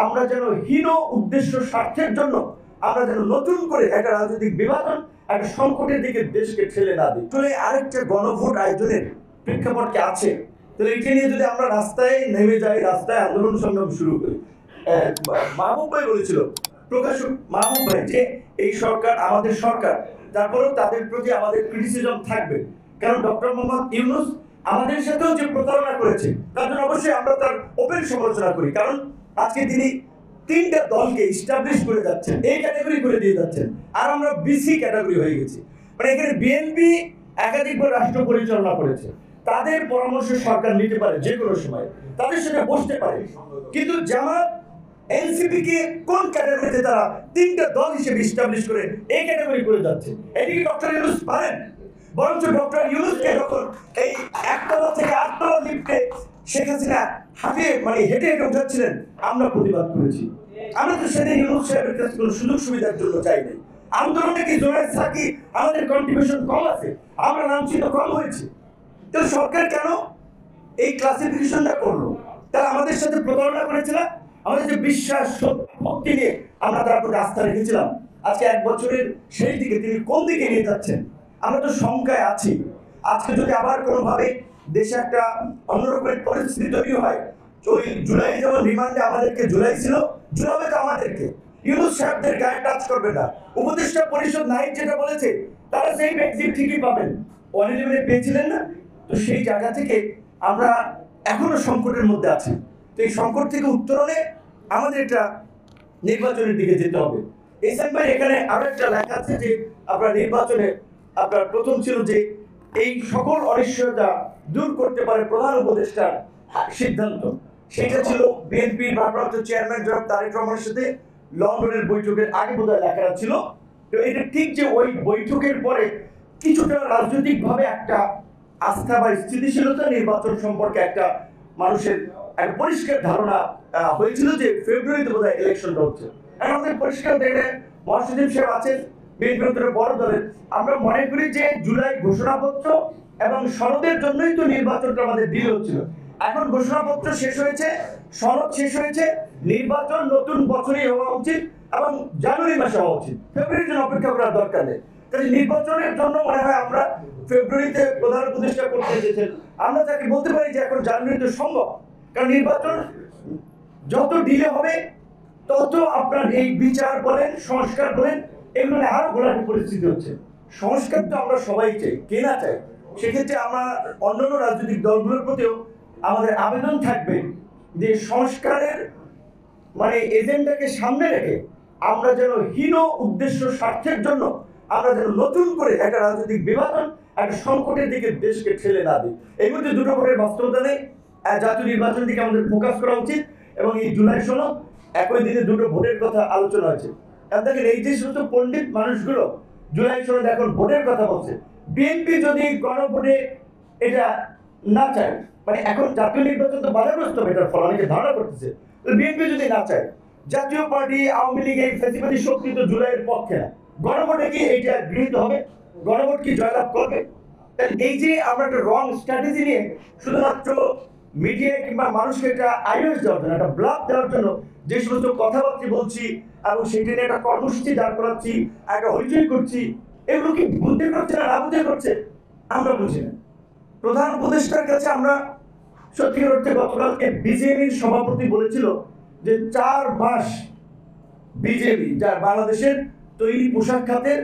আমরা যেন হীন উদ্দেশ্য স্বার্থের জন্য আমরা যেন নতুন করে একটা রাজনৈতিক বিভাজন একটা সংকটের দিকে দেশকে ঠেলে না দিই। আসলে আরেকটা গণভোট আয়োজনের প্রেক্ষাপট কি আছে? তাহলে এটা নিয়ে যদি আমরা রাস্তায় নেমে যাই, রাস্তায় আন্দোলন সংগ্রাম শুরু করি, মাহবুব ভাই বলেছিল, প্রকাশক মাহবুব ভাই, যে এই সরকার আমাদের সরকার, তারপরেও তাদের প্রতি আমাদের ক্রিটিসিজম থাকবে, কারণ ডক্টর মোহাম্মদ ইউনূস আমাদের সাথেও যে প্রতারণা করেছে তার জন্য অবশ্যই আমরা তার ওপেন সমালোচনা করি। কারণ আজকে তিনি তিনটা দলকে ইস্টাবলিশ করে যাচ্ছেন, এই ক্যাটাগরি করে দিয়ে যাচ্ছেন, আর আমরা বিসি ক্যাটাগরি হয়ে গেছি। মানে এখানে বিএনপি একাধিকবার রাষ্ট্র পরিচালনা করেছে, তাদের পরামর্শ সরকার নিতে পারে যে কোনো সময়, তাদের সাথে বসতে পারে, কিন্তু জামাত এনসিপি কে কোন ক্যাটাগরিতে তারা তিনটা দল হিসেবে ইস্টাবলিশ করে এই ক্যাটাগরি করে যাচ্ছে? এদিকে ডক্টর ইউনূস পারেন, বরঞ্চ ডক্টর ইউনূসকে যখন এই একতলা থেকে আটতলা লিফটে শেখ হাসিনা হাঁটিয়ে হেঁটে হেঁটে উঠাচ্ছিলেন, আমরা প্রতিবাদ করেছি। আমরা তো সেদিন ইউনূস সাহেবের কাছে কোনো সুযোগ সুবিধার জন্য চাই নাই। আন্দোলনে কি জোরায় থাকি আমাদের কন্ট্রিবিউশন কম আছে, আমরা লাঞ্ছিত কম হয়েছে, তো সরকার কেন এই ক্লাসিফিকেশনটা করলো? তারা আমাদের সাথে প্রতারণা করেছিল, আমাদের যে বিশ্বাস শক্তি নিয়ে আমরা তার প্রতি আস্থা রেখেছিলাম, আজকে এক বছরের সেই দিকে তিনি কোন দিকে নিয়ে যাচ্ছেন? আমরা তো শঙ্কায় আছি। আজকে যদি আবার কোনোভাবে দেশে একটা অন্যরকমের পরিস্থিতি তৈরি হয়, ওই জুলাই যেমন রিমান্ডে আমাদেরকে জুলাই ছিল, জুলাবে তো আমাদেরকে। ইউনূস সাহেবদের গায়ে টাচ করবে না। উপদেষ্টা পরিষদ নাই যেটা বলেছে, তারা সেই ব্যক্তি ঠিকই পাবেন, অনিলেভেনে পেয়েছিলেন না? তো সেই জায়গা থেকে আমরা এখনো সংকটের মধ্যে আছি। তো এই সংকট থেকে উত্তরণে আমাদের এটা নির্বাচনের দিকে যেতে হবে। এসএম ভাই এখানে আরো একটা লেখা আছে যে আপনার নির্বাচনে আপনার প্রথম ছিল যে এই সকল অনিশ্চয়তা দূর করতে পারে প্রধান উপদেষ্টার সিদ্ধান্ত। সেটা ছিল বিএনপির ভারপ্রাপ্ত চেয়ারম্যান জনাব তারেক রহমানের সাথে লন্ডনের বৈঠকের আগে বোধহয় লেখা ছিল। তো এটা ঠিক যে ওই বৈঠকের পরে কিছুটা রাজনৈতিকভাবে একটা আস্থা বা স্থিতিশীলতা নির্বাচন সম্পর্কে একটা মানুষের একটা পরিষ্কার ধারণা হয়েছিল যে ফেব্রুয়ারিতে বোধহয় ইলেকশনটা হচ্ছে। এখন আমাদের পরিষ্কার দেখে মহাসচিব সাহেব আছেন বিএনপির বড় দলের, আমরা মনে করি যে জুলাই ঘোষণাপত্র এবং সনদের জন্যই তো নির্বাচনটা আমাদের ডিল হচ্ছিল। এখন ঘোষণাপত্র শেষ হয়েছে, সনদ শেষ হয়েছে, নির্বাচন নতুন বছরই হওয়া উচিত এবং জানুয়ারি মাসে হওয়া উচিত, ফেব্রুয়ারির জন্য অপেক্ষা করার দরকার নেই। তাই নির্বাচনের জন্য মনে হয় আমরা ফেব্রুয়ারিতে প্রধান উপদেষ্টা করতে এসেছেন, আমরা তাকে বলতে পারি যে এখন জানুয়ারিতে সম্ভব, কারণ নির্বাচন যত ডিলে হবে তত আপনার এই বিচার বলেন, সংস্কার বলেন, এগুলো আরো গোলাপি পরিস্থিতি হচ্ছে। সংস্কার তো আমরা সবাই চাই, কে না চাই? সেক্ষেত্রে আমরা অন্যান্য রাজনৈতিক দলগুলোর প্রতিও আমাদের আবেদন থাকবে যে সংস্কারের এজেন্ডাকে সামনে রেখে আমরা যেন হীন উদ্দেশ্য স্বার্থের জন্য আমরা যেন নতুন করে একটা রাজনৈতিক বিভাজন একটা সংকটের দিকে দেশকে ঠেলে না দিই। এই মধ্যে দুটো ভোটের বাস্তবতা নেই, জাতীয় নির্বাচনের দিকে আমাদের ফোকাস করা উচিত এবং এই জুলাই সনদ একই দিনে দুটো ভোটের কথা আলোচনা হয়েছে। দেখেন এই যে সমস্ত পণ্ডিত মানুষগুলো জুলাই সনদ এখন ভোটের কথা বলছে, বিএনপি যদি গণভোটে এটা না চায়, এখন জাতীয় নির্বাচন তো বাধাগ্রস্ত হবে, এটার ফল অনেকে ধারণা করতেছে, বিএনপি যদি না চায়, জাতীয় পার্টি আওয়ামী লীগ এই ফ্যাসিবাদী শক্তি তো জুলাইয়ের পক্ষে না, গণভোটে কি এইটা গৃহীত হবে? গণভোট কি জয়লাভ করবে? এই যে আমরা একটা রং স্ট্র্যাটেজি নিয়ে শুধুমাত্র মিডিয়া কিংবা মানুষকে একটা আইডিয়াস দেওয়ার জন্য, একটা ব্লাফ দেওয়ার জন্য যে সমস্ত কথাবার্তা বলছি এবং সেটা নিয়ে একটা কর্মসূচি দাঁড় করাচ্ছি, একটা হইচই করছি, এগুলো কি বুঝতে করছে না না বুঝতে করছে আমরা বুঝি না। প্রধান উপদেষ্টার কাছে আমরা সত্যিকার অর্থে গতকালকে বিজেপির সভাপতি বলেছিল যে 4 মাস বিজেপি, যার বাংলাদেশের তৈরি পোশাক খাতের